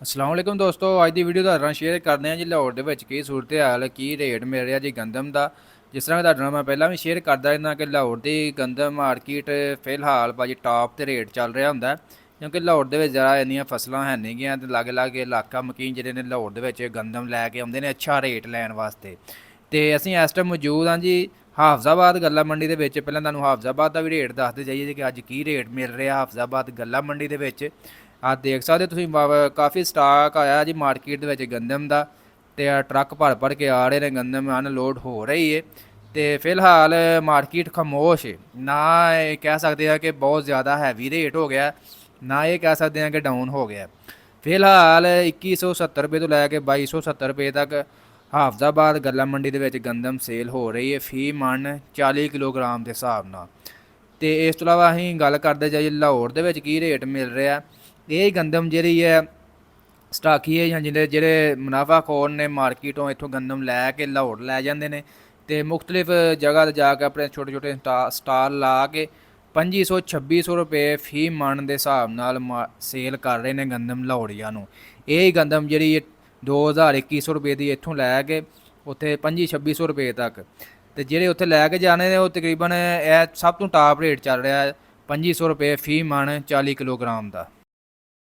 ਅਸਲਾਮ ਵਾਲੇਕੁਮ ਦੋਸਤੋ, ਅੱਜ ਦੀ ਵੀਡੀਓ ਤੁਹਾਡੇ ਨਾਲ ਸ਼ੇਅਰ ਕਰਦੇ ਹਾਂ ਜੀ ਲਾਹੌਰ ਦੇ ਵਿੱਚ ਕੀ ਸੂਰਤ ਹਾਲ ਕੀ ਰੇਟ ਮਿਲ ਰਿਹਾ ਜੀ ਗੰਦਮ ਦਾ। ਜਿਸ ਤਰ੍ਹਾਂ ਤੁਹਾਡੇ ਨਾਲ ਮੈਂ ਪਹਿਲਾਂ ਵੀ ਸ਼ੇਅਰ ਕਰਦਾ ਰਹਿੰਦਾ ਕਿ ਲਾਹੌਰ ਦੀ ਗੰਦਮ ਮਾਰਕੀਟ ਫਿਲਹਾਲ ਭਾਜੀ ਟਾਪ ਤੇ ਰੇਟ ਚੱਲ ਰਿਹਾ ਹੁੰਦਾ, ਕਿਉਂਕਿ ਲਾਹੌਰ ਦੇ ਵਿੱਚ ਜ਼ਿਆਦਾ ਇੰਨੀਆਂ ਫਸਲਾਂ ਹੈ ਨਹੀਂ ਗੀਆਂ ਤੇ ਲਾਗੇ ਲਾਗੇ ਇਲਾਕਾ ਮਕੀਨ ਜਿਹੜੇ ਨੇ ਲਾਹੌਰ ਦੇ ਵਿੱਚ ਗੰਦਮ ਲੈ ਕੇ ਆਉਂਦੇ ਨੇ ਅੱਛਾ ਰੇਟ ਲੈਣ ਵਾਸਤੇ। ਤੇ ਅਸੀਂ ਇਸ ਟਾਈਮ ਮੌਜੂਦ ਹਾਂ ਜੀ ਹਾਫਜ਼ਾਬਾਦ ਗੱਲਾ ਮੰਡੀ ਦੇ ਵਿੱਚ। ਪਹਿਲਾਂ ਤੁਹਾਨੂੰ ਹਾਫਜ਼ਾਬਾਦ ਦਾ ਵੀ ਰੇਟ ਦੱਸਦੇ ਜਾਈਏ ਕਿ ਅੱਜ ਕੀ ਰੇਟ ਮਿਲ ਰਿਹਾ ਹਾਫਜ਼ਾਬਾਦ ਗੱਲਾ ਮੰਡੀ ਦੇ ਵਿੱਚ। ਆ ਦੇਖ ਸਕਦੇ ਤੁਸੀਂ ਕਾਫੀ ਸਟਾਕ ਆਇਆ ਜੀ ਮਾਰਕੀਟ ਦੇ ਵਿੱਚ ਗੰਦਮ ਦਾ, ਤੇ ਟਰੱਕ ਭਰ ਕੇ ਆ ਰਹੇ ਨੇ, ਗੰਦਮ ਅਨਲੋਡ ਹੋ ਰਹੀ ਹੈ। ਤੇ ਫਿਲਹਾਲ ਮਾਰਕੀਟ ਖਾਮੋਸ਼ ਹੈ, ਨਾ ਇਹ ਕਹਿ ਸਕਦੇ ਆ ਕਿ ਬਹੁਤ ਜ਼ਿਆਦਾ ਹੈਵੀ ਰੇਟ ਹੋ ਗਿਆ, ਨਾ ਇਹ ਕਹਿ ਸਕਦੇ ਆ ਕਿ ਡਾਊਨ ਹੋ ਗਿਆ। ਫਿਲਹਾਲ 2170 ਰੁਪਏ ਤੋਂ ਲੈ ਕੇ 2270 ਰੁਪਏ ਤੱਕ ਹਾਫਜ਼ਾਬਾਦ ਗੱਲਾ ਮੰਡੀ ਦੇ ਵਿੱਚ ਗੰਦਮ ਸੇਲ ਹੋ ਰਹੀ ਹੈ ਫੀ ਮਣ 40 ਕਿਲੋਗ੍ਰਾਮ ਦੇ ਹਿਸਾਬ ਨਾਲ। ਤੇ ਇਸ ਤੋਂ ਇਲਾਵਾ ਅਸੀਂ ਗੱਲ ਕਰਦੇ ਜਾਈਏ ਲਾਹੌਰ ਦੇ ਵਿੱਚ ਕੀ ਰੇਟ ਮਿਲ ਰਿਹਾ। ਇਹ ਗੰਦਮ ਜਿਹੜੀ ਹੈ ਸਟਾਕੀਏ ਜਾਂ ਜਿਹੜੇ ਮੁਨਾਫਾਖੋਰ ਨੇ ਮਾਰਕੀਟੋਂ ਇੱਥੋਂ ਗੰਦਮ ਲੈ ਕੇ ਲਾਹੌਰ ਲੈ ਜਾਂਦੇ ਨੇ ਤੇ ਮੁਖਤਲਿਫ ਜਗ੍ਹਾ 'ਤੇ ਜਾ ਕੇ ਆਪਣੇ ਛੋਟੇ ਛੋਟੇ ਸਟਾਲ ਲਾ ਕੇ 2500-2600 ਰੁਪਏ ਫੀ ਮਣ ਦੇ ਹਿਸਾਬ ਨਾਲ ਸੇਲ ਕਰ ਰਹੇ ਨੇ ਗੰਦਮ ਲਾਹੌਰੀਆਂ ਨੂੰ। ਇਹ ਗੰਦਮ ਜਿਹੜੀ 2000-2100 ਰੁਪਏ ਦੀ ਇੱਥੋਂ ਲੈ ਕੇ ਉੱਥੇ 2500-2600 ਰੁਪਏ ਤੱਕ, ਤੇ ਜਿਹੜੇ ਉੱਥੇ ਲੈ ਕੇ ਜਾਣੇ ਨੇ ਉਹ ਤਕਰੀਬਨ ਇਹ ਸਭ ਤੋਂ ਟਾਪ ਰੇਟ ਚੱਲ ਰਿਹਾ 2500 ਰੁਪਏ ਫੀ ਮਣ 40 ਕਿਲੋਗ੍ਰਾਮ ਦਾ।